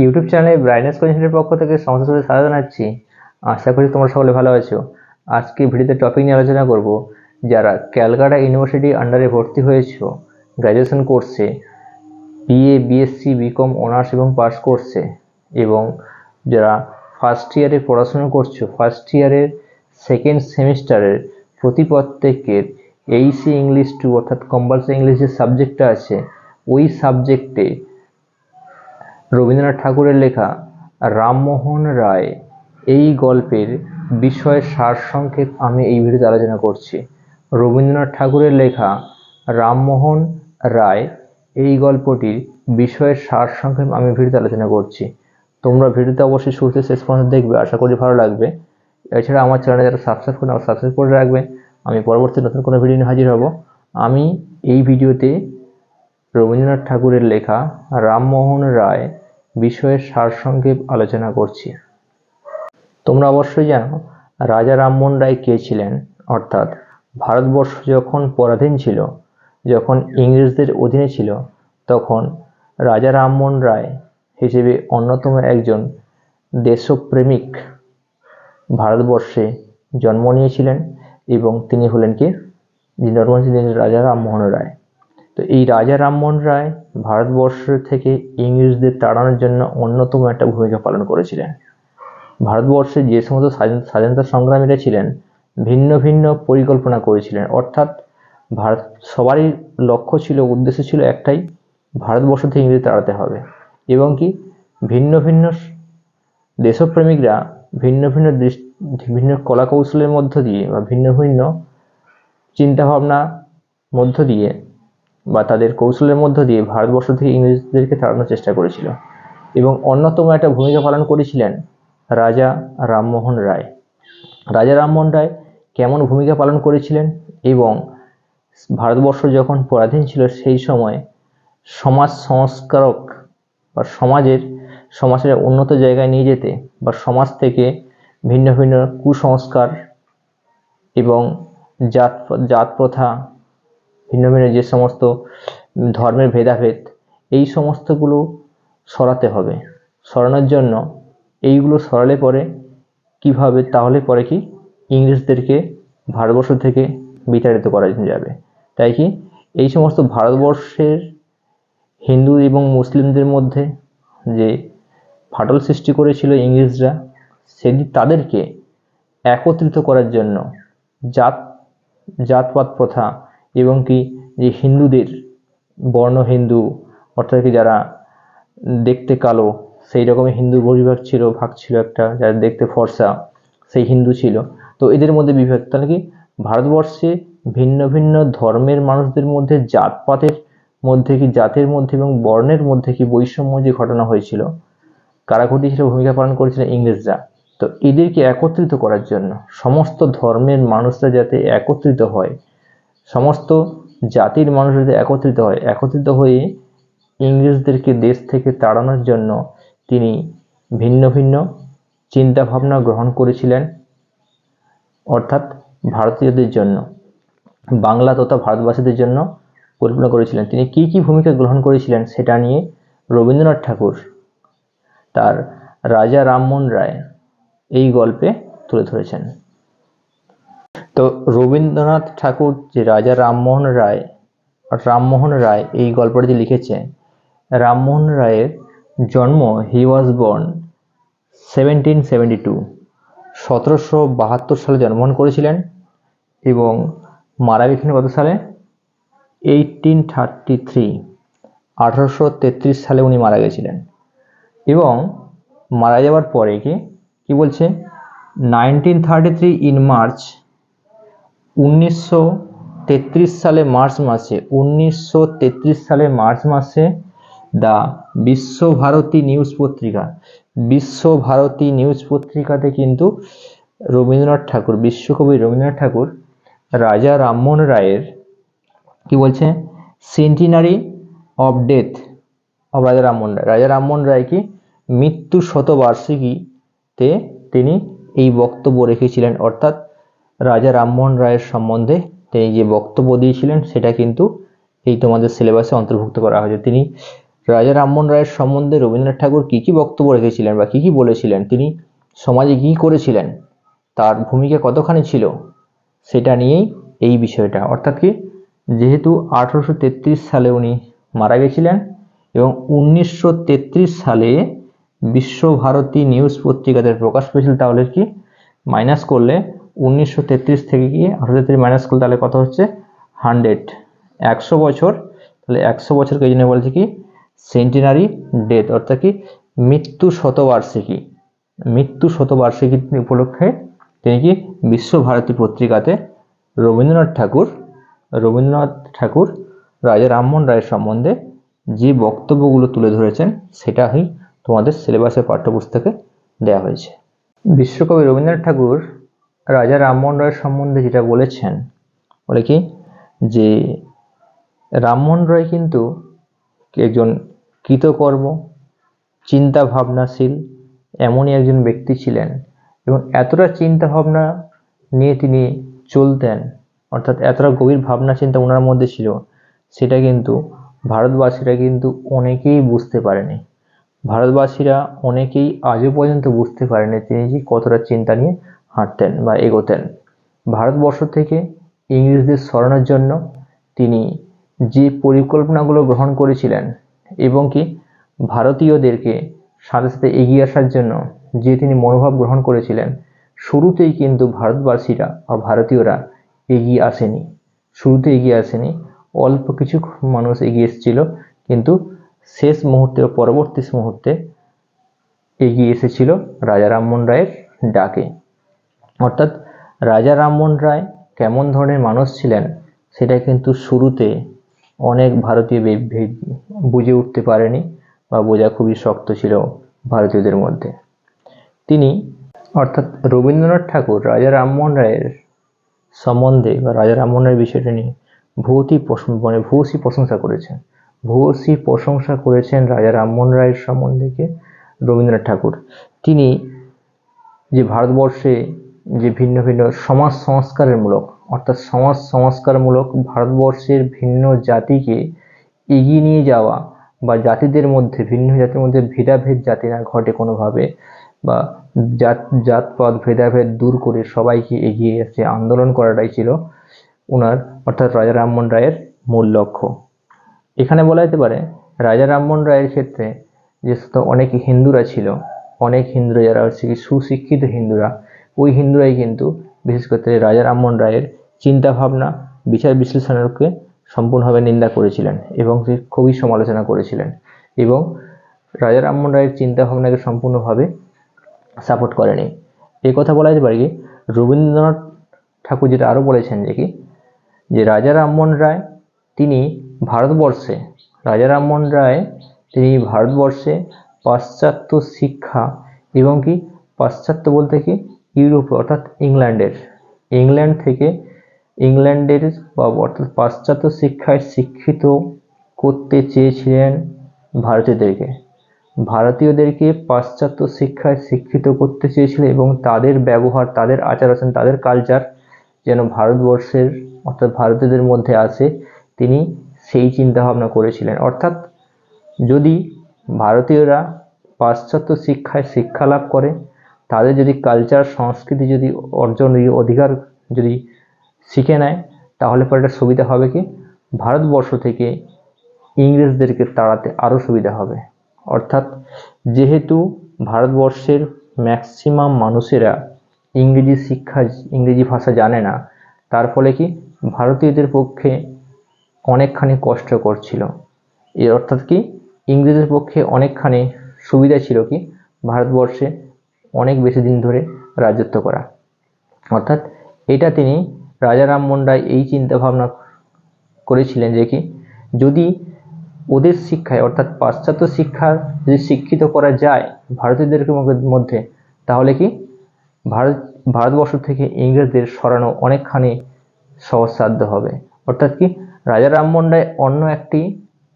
YouTube চ্যানেলে brightness কোচিংয়ের পক্ষ থেকে সমস্ত সাথে স্বাগত জানাচ্ছি। আশা করি তোমরা সকলে ভালো আছো। আজকে ভিডিওতে টপিক নিয়ে আলোচনা করব, যারা ক্যালকাটা ইউনিভার্সিটি আন্ডারে ভর্তি হয়েছো গ্র্যাজুয়েশন কোর্সে, বিএ, বিএসসি, বিকম অনার্স এবং পাস কোর্সে, এবং যারা ফার্স্ট ইয়ারে পড়াশোনা করছো, ফার্স্ট ইয়ারের সেকেন্ড সেমিস্টারের প্রত্যেকের এইসি ইংলিশ 2 অর্থাৎ কম্পালসারি ইংলিশ যে সাবজেক্টটা আছে, ওই সাবজেক্টে রবীন্দ্রনাথ ঠাকুরের লেখা রামমোহন রায় এই গল্পের বিষয়ের সারসংক্ষেপ আমি এই ভিডিওতে আলোচনা করছি। রবীন্দ্রনাথ ঠাকুরের লেখা রামমোহন রায় এই গল্পটির বিষয়ের সারসংক্ষেপ আমি ভিডিওতে আলোচনা করছি। তোমরা ভিডিওতে অবশ্যই শুরু থেকে শেষ পর্যন্ত দেখবে, আশা করি ভালো লাগবে। এছাড়া আমার চ্যানেলে যারা সাবস্ক্রাইব করে সাবস্ক্রাইব করে রাখবে। আমি পরবর্তী নতুন কোনো ভিডিও নিয়ে হাজির হব। আমি এই ভিডিওতে রবীন্দ্রনাথ ঠাকুরের লেখা রামমোহন রায় বিষয়ের সারসংক্ষেপ আলোচনা করছি। তোমরা অবশ্যই জানো রাজা রামমোহন রায় কে ছিলেন, অর্থাৎ ভারতবর্ষ যখন পরাধীন ছিল, যখন ইংরেজদের অধীনে ছিল, তখন রাজা রামমোহন রায় হিসেবে অন্যতম একজন দেশপ্রেমিক ভারতবর্ষে জন্ম নিয়েছিলেন, এবং তিনি হলেন কি রাজা রামমোহন রায়। তো এই রাজা রামমোহন রায় ভারতবর্ষ থেকে ইংরেজদের তাড়ানোর জন্য অন্যতম একটা ভূমিকা পালন করেছিলেন। ভারতবর্ষে যে সমস্ত স্বাধীনতা সংগ্রামীরা ছিলেন, ভিন্ন ভিন্ন পরিকল্পনা করেছিলেন, অর্থাৎ ভারত সবারই লক্ষ্য ছিল, উদ্দেশ্য ছিল একটাই, ভারতবর্ষ থেকে ইংরেজ তাড়াতে হবে। এবং কি ভিন্ন ভিন্ন দেশপ্রেমিকরা ভিন্ন ভিন্ন ভিন্ন কলা কৌশলের মধ্য দিয়ে বা ভিন্ন ভিন্ন চিন্তাভাবনার মধ্য দিয়ে বা তাদের কৌশলের মধ্য দিয়ে ভারতবর্ষ থেকে ইংরেজদেরকে তাড়ানোর চেষ্টা করেছিল। এবং অন্যতম একটা ভূমিকা পালন করেছিলেন রাজা রামমোহন রায়। রাজা রামমোহন রায় কেমন ভূমিকা পালন করেছিলেন, এবং ভারতবর্ষ যখন পরাধীন ছিল সেই সময় সমাজ সংস্কারক বা সমাজের উন্নত জায়গায় নিয়ে যেতে বা সমাজ থেকে ভিন্ন ভিন্ন কুসংস্কার এবং জাত প্রথা, ভিন্ন ভিন্ন যে সমস্ত ধর্মের ভেদাভেদ, এই সমস্তগুলো সরাতে হবে। সরানোর জন্য এইগুলো সরালে পরে কিভাবে, তাহলে পরে কি ইংরেজদেরকে ভারতবর্ষ থেকে বিতাড়িত করা যাবে। তাই কি এই সমস্ত ভারতবর্ষের হিন্দু এবং মুসলিমদের মধ্যে যে ফাটল সৃষ্টি করেছিল ইংরেজরা, তাদেরকে একত্রিত করার জন্য জাতপাত প্রথা এবং কি যে হিন্দুদের বর্ণ হিন্দু, অর্থাৎ কি যারা দেখতে কালো সেই রকমই হিন্দু ভাগ ছিল একটা, যারা দেখতে ফর্সা সেই হিন্দু ছিল। তো এদের মধ্যে বিভাগ, তাহলে কি ভারতবর্ষে ভিন্ন ভিন্ন ধর্মের মানুষদের মধ্যে জাতপাতের মধ্যে কি জাতের মধ্যে এবং বর্ণের মধ্যে কি বৈষম্য যে ঘটনা হয়েছিল, কারা ঘটিয়েছিল, ভূমিকা পালন করেছিল ইংরেজরা। তো এদেরকে একত্রিত করার জন্য, সমস্ত ধর্মের মানুষরা যাতে একত্রিত হয়, সমস্ত জাতির মানুষ যাতে একত্রিত হয়ে ইংরেজদেরকে দেশ থেকে তাড়ানোর জন্য তিনি ভিন্ন ভিন্ন চিন্তা ভাবনা গ্রহণ করেছিলেন, অর্থাৎ ভারতীয়দের জন্য, বাংলা তথা ভারতবাসীদের জন্য কল্পনা করেছিলেন। তিনি কি কি ভূমিকা গ্রহণ করেছিলেন সেটা নিয়ে রবীন্দ্রনাথ ঠাকুর তার রাজা রামমোহন রায় এই গল্পে তুলে ধরেছেন। তো রবীন্দ্রনাথ ঠাকুর যে রাজা রামমোহন রায় এই গল্পটি যে লিখেছে, রামমোহন রায়ের জন্ম, হি ওয়াজ বর্ন 1772, 1772 সালে জন্মগ্রহণ করেছিলেন, এবং মারা গেছেন কত সালে, 1833, 1833 সালে উনি মারা গেছিলেন। এবং মারা যাওয়ার পরে কি বলছে, 1933 ইন মার্চ, 1933 সালে মার্চ মাসে দ্য বিশ্বভারতী নিউজ পত্রিকাতে কিন্তু বিশ্বকবি রবীন্দ্রনাথ ঠাকুর রাজা রামমোহন রায়ের কি বলছে, সেন্টিনারি অফ ডেথ অফ রাজা রামমোহন রায় কি মৃত্যু শতবার্ষিকীতে তিনি এই বক্তব্য রেখেছিলেন। অর্থাৎ রাজা রামমোহন রায়ের সম্বন্ধে তিনি যে বক্তব্য দিয়েছিলেন সেটা কিন্তু এই তোমাদের সিলেবাসে অন্তর্ভুক্ত করা হয়েছে। তিনি রাজা রামমোহন রায়ের সম্বন্ধে রবীন্দ্রনাথ ঠাকুর কী কী বক্তব্য রেখেছিলেন বা কী কী বলেছিলেন, তিনি সমাজে কী করেছিলেন, তার ভূমিকা কতখানি ছিল, সেটা নিয়েই এই বিষয়টা। অর্থাৎ কি, যেহেতু 1833 সালে উনি মারা গেছিলেন এবং 1933 সালে বিশ্বভারতী নিউজ পত্রিকাতে প্রকাশ পেয়েছিল, তাহলে কি মাইনাস করলে 1933 থেকে কি 1833 মাইনাস করলে তাহলে কত হচ্ছে 100, 100 বছর। তাহলে 100 বছরকে এই জন্য বলছে কি সেন্টিনারি ডেথ, অর্থাৎ কি মৃত্যু শতবার্ষিকী। মৃত্যু শতবার্ষিকী উপলক্ষে তিনি কি বিশ্বভারতী পত্রিকাতে রবীন্দ্রনাথ ঠাকুর রাজা রামমোহন রায়ের সম্বন্ধে যে বক্তব্যগুলো তুলে ধরেছেন সেটাই তোমাদের সিলেবাসের পাঠ্যপুস্তকে দেওয়া হয়েছে। বিশ্বকবি রবীন্দ্রনাথ ঠাকুর রাজা রামমোহন রায়ের সম্বন্ধে যেটা বলেছেন, বলে কি যে রামমোহন রায় কিন্তু একজন কৃতকর্ম, চিন্তা ভাবনাশীল এমনই একজন ব্যক্তি ছিলেন এবং এতটা চিন্তা ভাবনা নিয়ে তিনি চলতেন, অর্থাৎ এতটা গভীর ভাবনা চিন্তা ওনার মধ্যে ছিল, সেটা কিন্তু ভারতবাসীরা কিন্তু অনেকেই বুঝতে পারেনি। ভারতবাসীরা অনেকেই আজও পর্যন্ত বুঝতে পারেনি তিনি যে কতটা চিন্তা নিয়ে হাঁটতেন বা এগোতেন। ভারতবর্ষ থেকে ইংরেজদের সরানোর জন্য তিনি যে পরিকল্পনাগুলো গ্রহণ করেছিলেন এবং কি ভারতীয়দেরকে সাথে সাথে এগিয়ে আসার জন্য যে তিনি মনোভাব গ্রহণ করেছিলেন, শুরুতেই কিন্তু ভারতবাসীরা বা ভারতীয়রা এগিয়ে আসেনি। শুরুতে এগিয়ে আসেনি, অল্প কিছু মানুষ এগিয়ে এসেছিল, কিন্তু শেষ মুহূর্তে ও পরবর্তী মুহূর্তে এগিয়ে এসেছিল রাজা রামমোহন রায়ের ডাকে। অর্থাৎ রাজা রামমোহন রায় কেমন ধরনের মানুষ ছিলেন সেটা কিন্তু শুরুতে অনেক ভারতীয় বুঝে উঠতে পারেনি বা বোঝা খুবই শক্ত ছিল ভারতীয়দের মধ্যে। তিনি অর্থাৎ রবীন্দ্রনাথ ঠাকুর রাজা রামমোহন রায়ের সম্বন্ধে বা রাজা রামমোহন রায়ের বিষয়টা নিয়ে ভূয়সী প্রশংসা করেছেন। ভূয়সী প্রশংসা করেছেন রাজা রামমোহন রায়ের সম্বন্ধে রবীন্দ্রনাথ ঠাকুর। তিনি যে ভারতবর্ষে যে ভিন্ন ভিন্ন সমাজ সংস্কারমূলক, অর্থাৎ সমাজ সংস্কারমূলক ভারতবর্ষের ভিন্ন জাতিকে এগিয়ে নিয়ে যাওয়া বা জাতিদের মধ্যে ভিন্ন জাতির মধ্যে ভেদাভেদ যাতে না ঘটে কোনোভাবে, বা জাতপাত ভেদাভেদ দূর করে সবাইকে এগিয়ে এসে আন্দোলন করাটাই ছিল ওনার অর্থাৎ রাজা রামমোহন রায়ের মূল লক্ষ্য। এখানে বলা যেতে পারে রাজা রামমোহন রায়ের ক্ষেত্রে যে অনেক হিন্দুরা ছিল, অনেক হিন্দুরা যারা হচ্ছে সুশিক্ষিত হিন্দুরা, ওই হিন্দুরাই কিন্তু বিশেষ করে রাজা রামমোহন রায়ের চিন্তাভাবনা বিচার বিশ্লেষণকে সম্পূর্ণভাবে নিন্দা করেছিলেন এবং খুবই সমালোচনা করেছিলেন এবং রাজা রামমোহন রায়ের চিন্তাভাবনাকে সম্পূর্ণভাবে সাপোর্ট করেনি। এই কথা বলা যেতে পারে কি রবীন্দ্রনাথ ঠাকুর যেটা আরও বলেছেন যে রাজা রামমোহন রায় তিনি ভারতবর্ষে পাশ্চাত্য শিক্ষা এবং কি পাশ্চাত্য বলতে কি ইউরোপ অর্থাৎ ইংল্যান্ডের বা অর্থাৎ পাশ্চাত্য শিক্ষায় শিক্ষিত করতে চেয়েছিলেন ভারতীয়দেরকে পাশ্চাত্য শিক্ষায় শিক্ষিত করতে চেয়েছিলেন এবং তাদের ব্যবহার, তাদের আচার আচরণ, তাদের কালচার যেন ভারতবর্ষের অর্থাৎ ভারতীয়দের মধ্যে আসে, তিনি সেই চিন্তাভাবনা করেছিলেন। অর্থাৎ যদি ভারতীয়রা পাশ্চাত্য শিক্ষায় শিক্ষা লাভ করে, তাদের যদি কালচার সংস্কৃতি যদি অধিকার যদি শিখে নেয়, তাহলে পরে একটা সুবিধা হবে কি ভারতবর্ষ থেকে ইংরেজদেরকে তাড়াতে আরও সুবিধা হবে। অর্থাৎ যেহেতু ভারতবর্ষের ম্যাক্সিমাম মানুষেরা ইংরেজি ভাষা জানে না, তার ফলে কি ভারতীয়দের পক্ষে অনেকখানি কষ্টকর ছিল। এর অর্থাৎ কি ইংরেজদের পক্ষে অনেকখানি সুবিধা ছিল কি ভারতবর্ষে অনেক বেশি দিন ধরে রাজত্ব করা। অর্থাৎ এটা তিনি রাজা রামমোহন রায় এই চিন্তাভাবনা করেছিলেন যে কি যদি ওদের শিক্ষায় অর্থাৎ পাশ্চাত্য শিক্ষা যদি শিক্ষিত করা যায় ভারতীয়দের মধ্যে, তাহলে কি ভারতবর্ষ থেকে ইংরেজদের সরানো অনেকখানি সহজসাধ্য হবে। অর্থাৎ কি রাজা রামমোহন রায় অন্য একটি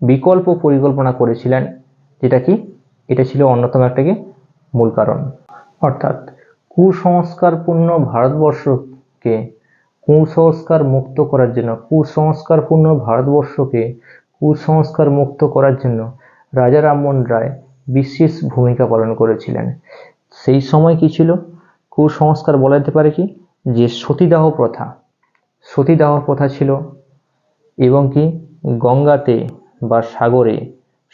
বিকল্প পরিকল্পনা করেছিলেন, যেটা কি এটা ছিল অন্যতম একটা কি মূল কারণ। অর্থাৎ কুসংস্কারপূর্ণ ভারতবর্ষকে কুসংস্কার মুক্ত করার জন্য রাজা রামমোহন রায় বিশেষ ভূমিকা পালন করেছিলেন। সেই সময় কি ছিল? কুসংস্কার বলা যেতে পারে কি, যে সতীদাহ প্রথা ছিল, এবং কি গঙ্গাতে বা সাগরে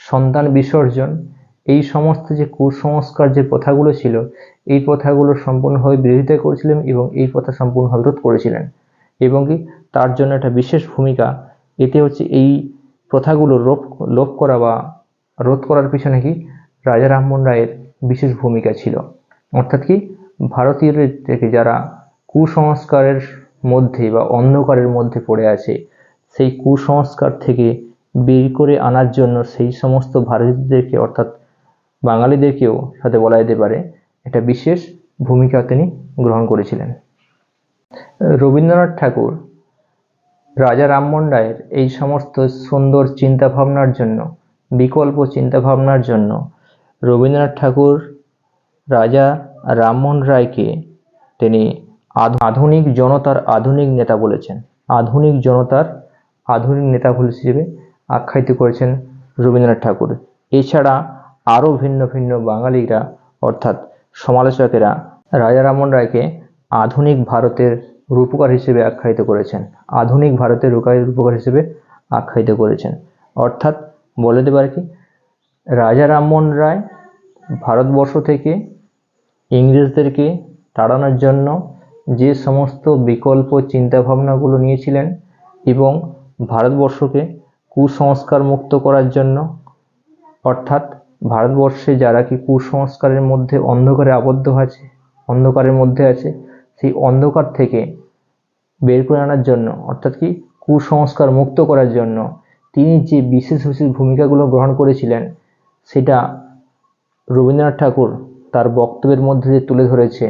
সন্তান বিসর্জন, এই সমস্ত যে কুসংস্কার যে প্রথাগুলো ছিল, এই প্রথাগুলো সম্পূর্ণভাবে বিরোধিতা করেছিলেন এবং এই প্রথা সম্পূর্ণভাবে রোধ করেছিলেন। এবং কি তার জন্য একটা বিশেষ ভূমিকা, এতে হচ্ছে এই প্রথাগুলো লোপ করা বা রোধ করার পিছনে কি রাজা রামমোহন রায়ের বিশেষ ভূমিকা ছিল। অর্থাৎ কি ভারতীয়দের থেকে যারা কুসংস্কারের মধ্যে বা অন্ধকারের মধ্যে পড়ে আছে, সেই কুসংস্কার থেকে বের করে আনার জন্য সেই সমস্ত ভারতীয়দেরকে অর্থাৎ বাঙালিদেরকেও সাথে বলা যেতে পারে একটা বিশেষ ভূমিকা তিনি গ্রহণ করেছিলেন। রবীন্দ্রনাথ ঠাকুর রাজা রামমোহন রায়ের এই সমস্ত সুন্দর চিন্তাভাবনার জন্য, বিকল্প চিন্তাভাবনার জন্য রবীন্দ্রনাথ ঠাকুর রাজা রামমোহন রায়কে তিনি আধুনিক জনতার আধুনিক নেতা বলেছেন, আধুনিক জনতার আধুনিক নেতা হিসেবে আখ্যায়িত করেছেন রবীন্দ্রনাথ ঠাকুর। এছাড়া আরও ভিন্ন ভিন্ন বাঙালিরা অর্থাৎ সমালোচকেরা রাজা রামমোহন রায়কে আধুনিক ভারতের রূপকার হিসেবে আখ্যায়িত করেছেন, আধুনিক ভারতের রূপকার হিসেবে আখ্যায়িত করেছেন। অর্থাৎ বলে দিতে পারে কি রাজা রামমোহন রায় ভারতবর্ষ থেকে ইংরেজদেরকে তাড়ানোর জন্য যে সমস্ত বিকল্প চিন্তাভাবনাগুলো নিয়েছিলেন এবং ভারতবর্ষকে কুসংস্কার মুক্ত করার জন্য, অর্থাৎ ভারতবর্ষে যারা কি কুসংস্কারের মধ্যে অন্ধকারের মধ্যে আছে, সেই অন্ধকার থেকে বের করে আনার জন্য, অর্থাৎ কি কুসংস্কার মুক্ত করার জন্য তিনি যে বিশেষ বিশেষ ভূমিকাগুলো গ্রহণ করেছিলেন, সেটা রবীন্দ্রনাথ ঠাকুর তার বক্তব্যের মধ্যে দিয়ে তুলে ধরেছে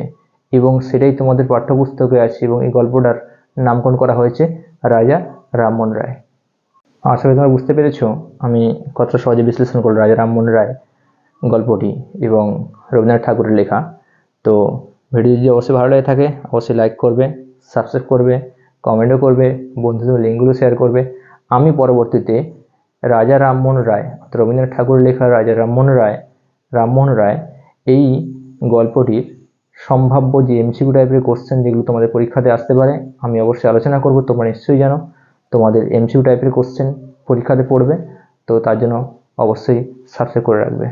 এবং সেটাই তোমাদের পাঠ্যপুস্তকে আছে এবং এই গল্পটার নামকরণ করা হয়েছে রাজা রামমোহন রায়। আশা করি তোমরা বুঝতে পেরেছো আমি কতটা সহজে বিশ্লেষণ করলাম রাজা রামমোহন রায় গল্পটি এবং রবীন্দ্রনাথ ঠাকুরের লেখা। তো ভিডিও যদি অবশ্যই ভালো লাগে থাকে অবশ্যই লাইক করবে, সাবস্ক্রাইব করবে, কমেন্টও করবে, বন্ধুদের লিঙ্কগুলো শেয়ার করবে। আমি পরবর্তীতে রাজা রামমোহন রায় অর্থাৎ রবীন্দ্রনাথ ঠাকুরের লেখা রাজা রামমোহন রায় এই গল্পটির সম্ভাব্য যে এমসিকিউ টাইপের কোশ্চেন যেগুলো তোমাদের পরীক্ষাতে আসতে পারে আমি অবশ্যই আলোচনা করব। তোমরা নিশ্চয়ই জানো তোমাদের এমসিকিউ টাইপের কোশ্চেন পরীক্ষাতে পড়বে, তো তার জন্য অবশ্যই সাবস্ক্রাইব করে রাখবে।